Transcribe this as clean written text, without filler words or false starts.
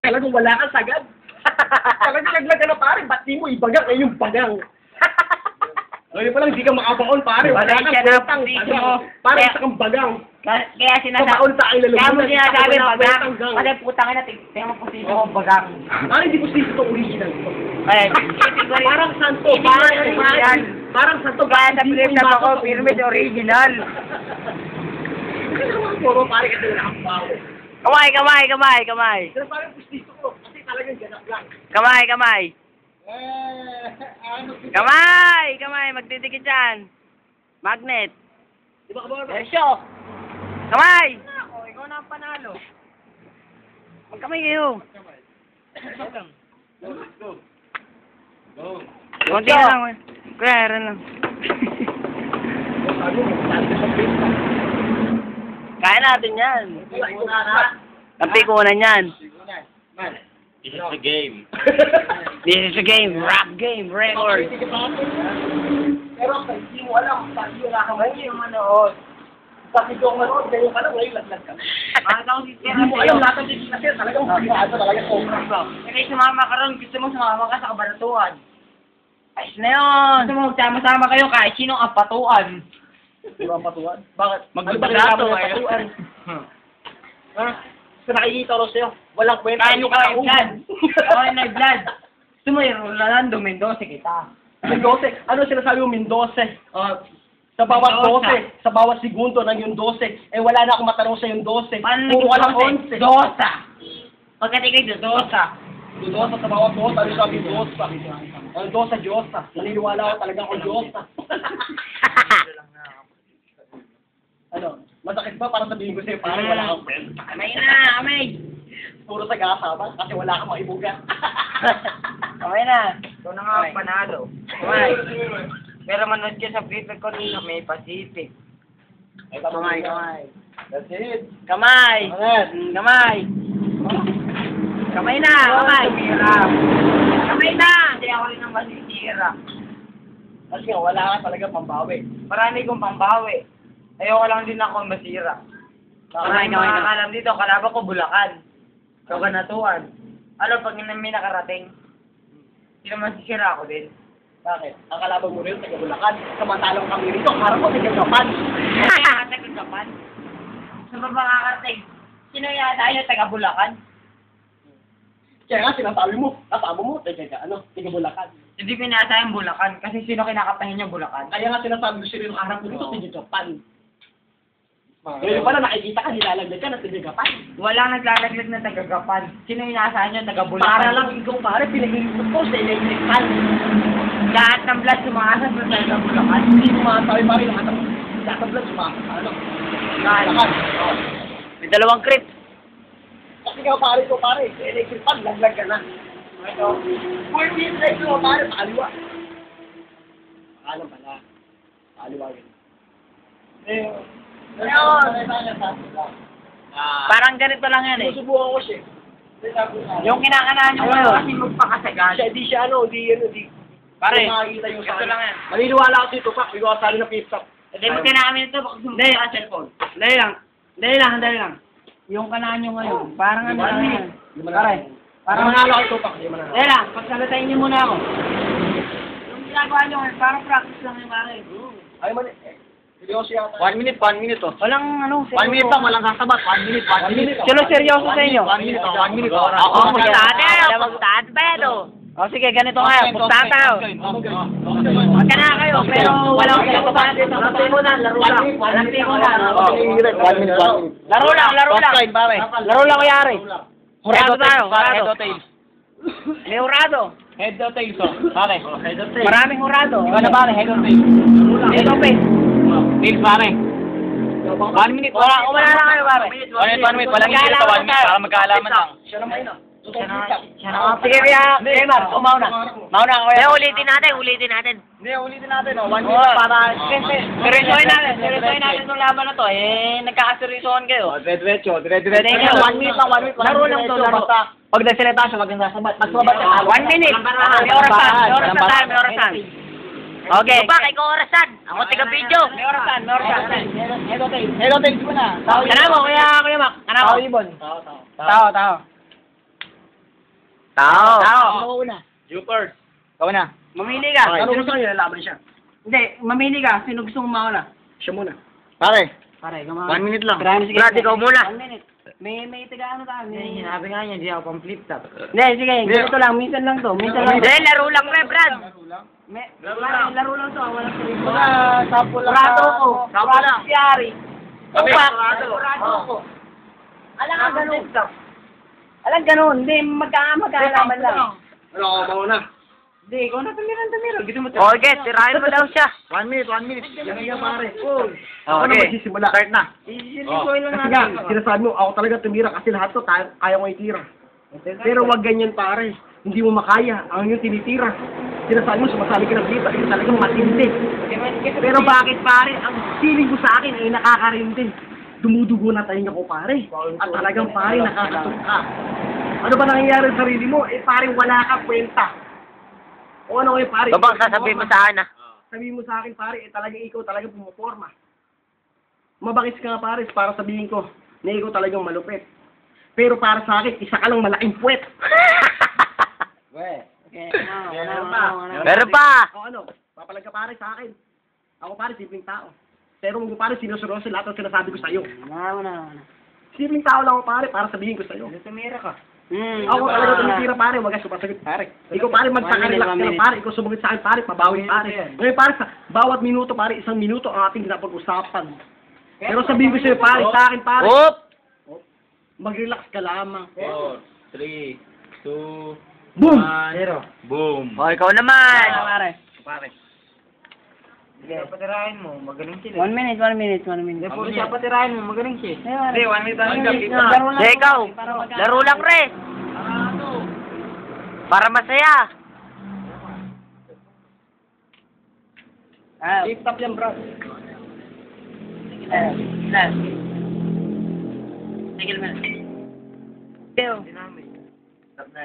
Talagang wala kang sagad. Talagang naglag ka na pare, ba't di mo ibagang ay yung bagang? Ngayon pa lang, hindi ka makabaon pare. Wala kang putang bagang. Pare, isa kang bagang. Kaya sinasabi. Kabaon sa akin Kaya mo sinasabi bagang. Kasi Kasi putang ina, tingnan mo kung sino ang bagang. pare, hindi ko sino itong original ko. Ay, Parang santo. Parang santo. Kaya sa Philippines ako, pyramid original. Kasi naman puro pare kasi wala kang bawo. Kamay. Pero parang gusto ko. Kasi talagang ganap lang. Kamay. Ano? Kamay, magdidikit dyan. Magnet. Di ba ka ba? Ersyo. Kamay. Ako, ikaw na ang panalo. Magkamay kayo. Go. Kunti na lang. Kuya, lang. Kaya natin yan. Napikunan yan. This is the game. This is a game. Rap game. Record. Pero hindi mo alam, sabi mo na kamay yung manood. Sabi ko manood, ngayon ka lang, ngayon laglag ka. Hindi mo alam, lahat ng dito na siya, talagang pagkakato, talagang sobrang ka. Kasi sumama ka ron, gusto mo sumama ka sa kabaratuan. Ayos na yun. Gusto mo magsama-sama kayo kahit sino ang patuan. Di ba ang patuan? Bakit? Magbabalato Ano ba kayo. patuan? Ha? Sa nakikita ko sa'yo, walang kwenta. Kaya nyo ka blood. Ako yung nag-blood. Gusto mo yung Rolando Mendoza kita. Mendoza, ano sinasabi mo Mendoza? Sa bawat Mendoza. 12, sa bawat segundo ng yung 12, eh wala na akong matanong sa yung 12. Puro ka lang 11. Dosa. Pagkatigay Dosa. Dosa sa bawat 12, ano sabi Dosa? Ang Dosa, Diyosa. Naniniwala ako talaga ako Diyosa. Ano? Masakit ba para sabihin ko sa'yo, parang wala kang friend? Amay. Puro sa gasaba kasi wala kang maibuga. Okay na. Ito na nga ang panalo. Kamay. Pero manood ka sa Pacific ko nila, may Pacific. Kamay. That's it. Kamay. Kamay na. Kamay na. Hindi ako rin ang masisira. Kasi nga, wala ka talaga pambawi. Marami kong pambawi. Ayoko lang din ako masira. Kamay makakalam dito, kalaban ko Bulacan. Kabanatuan. Ano pag may nakarating? Hindi naman sisira ako din. Bakit? Ang kalaban mo rin, taga Bulacan. Samantalang kami rito, harap ko, taga Japan. Taga-Japan. Sa ba makakarating? Sino yata yung taga-Bulacan? Kaya nga, sinasabi mo, kasama mo, taga Bulacan. Hindi pinasa yung Bulacan kasi sino kinakapahin yung Bulacan? Kaya nga sinasabi ko sila yung harap ko dito, taga Japan. Ngayon pala, nakikita ka, nilalaglag ka na taga Japan. Walang naglalaglag na taga-Japan. Sino yung inaasahan nyo? Taga-Bulacan? Para lang ikaw pare, pinag-iisip ko sa electric fan. Lahat ng blood sumakasas na taga-Bulacan. Hindi sumasabi pare, lahat ng blood sumasabi. Ano? Bulacan. May dalawang crit. Kasi nga pare ko pare, sa electric fan, laglag ka na. Ito, 4 minutes like mo pare, pakaliwa. Paalam pala. Pakaliwa yun. Parang ganito lang yan eh. Susubukan ko siya. Yung kinakanahan nyo ngayon. Kasi magpakasagal. Di siya ano, di Pare, makikita yung ganito lang yan. Maniniwala ako dito, Pak. Ikaw sali ng pizza. Hindi mo kinamin ito, baka sumusunod ka cellphone. Dali lang. Yung kanaan nyo ngayon, parang ano lang yan. Pare, Parang manalo ako ito, Pak. Di manalo. dali lang, pagsalitain nyo muna ako. Yung ginagawa nyo ngayon, parang practice lang yung pare. Ay, man. Seryoso yata. 1 minute oh. Walang ano, 1 minute lang, walang sasabat. 1 minute. Sino seryoso sa inyo? 1 minute. Ako, pustahan pero. O sige, ganito nga, pustahan tayo. Huwag ka na kayo, pero walang pustahan dito. Laro lang. Laro lang. Laro lang kayari. Hurado tayo, hurado. May hurado. Head or tails, pare. Maraming hurado. Ikaw na pare, head or tails. Ito, pe. Tails, pare. 1 minute. Wala na kayo, pare. 1 minute. Walang minute ito, 1 minute. Para magkaalaman lang. Siya naman yun, ah. Sige, kuya. Neymar, mauna. Mauna ako. Ulitin natin. Hindi, ulitin natin, oh. 1 minute para... Seryosohin natin itong laban na to. Nagkakaseryosohan kayo. Dire-diretso. 1 minute lang. Laro lang to, laro. Pag nagsalita siya, maganda sabat. Mas mabat ka. 1 minute. May orasan. Okay. Bakit ko orasan? Ako taga-video. May orasan. Hello, thanks mo na. Kana mo, kuya Mac. Kana mo. Ibon. Tao. Tao. Ako una. Jupers. Ikaw na. Mamili ka. Okay. Ano gusto niyo? Laban siya. Hindi, mamili ka. Sino gusto mong mauna? Siya muna. Pare. Pare, ikaw mauna. 1 minute lang. Sige. Brad, ikaw muna. 1 minute. May tiga ano tayo. Hindi, sinabi nga niya, hindi ako pang flip top. Hindi, sige. Ganito lang. Minsan lang to. Minsan lang. Hindi, laro lang pre, Brad. Laro lang to. Walang seryoso. Sample lang. Kurado ko. Sample lang. Siyari. Kami. Kurado ko. Alam nga ganun. Alam ganun. Hindi, magkakalaman lang. Ano ako mauna? Hindi, ikaw na tumira. Gusto mo Okay, tirahin mo daw siya. 1 minute, 1 minute. Yan yan pare. Okay. magsisimula? Start na. Isisipin lang Kasi nga, natin. sinasabi mo, ako talaga tumira kasi lahat to, kaya ko itira. Pero wag ganyan pare. Hindi mo makaya. Ang yung tinitira. Sinasabi mo, sumasali ka ng dito. Yung talagang matindi. Pero bakit pare? Ang feeling ko sa akin ay nakakarindi. Dumudugo na tayo ko pare. At talagang pare, nakakasuka. Ano ba nangyayari sa sarili mo? Eh pare, wala kang kwenta. O ano kayo pare? Ito bang sasabihin mo sa akin, Sabihin mo sa akin pare, eh talagang ikaw talagang pumuporma. Mabakis ka nga pare, para sabihin ko na ikaw talagang malupit. Pero para sa akin, isa ka lang malaking puwet. Okay. Meron pa. O ano, papalag ka pare sa akin. Ako pare, simpleng tao. Pero mo pare, sinusuroso lahat ng sinasabi ko sa'yo. Simpleng tao lang ako pare, para sabihin ko sa'yo. Tumira ka. Ako talaga tumitira pare, wag ka sumasagot pare. Ikaw pare, magpaka-relax ka lang pare. Ikaw sumagot sa akin pare, pabawi pare. Ngayon pare, sa bawat minuto pare, 1 minuto ang ating napag-usapan. Pero sabihin ko sa'yo pare, sa akin pare, Oop. mag-relax ka lamang. 4, 3, 2, Boom! 0. Boom. O, ikaw naman. Pare. Sige, patirahin mo, magaling sila. 1 minute. Hindi, puro siya patirahin mo, magaling siya. Hindi, 1 minute lang. Sige, ikaw. Laro lang, pre. Para masaya. Lift up yan, bro. Tigil mo. Stop na yan.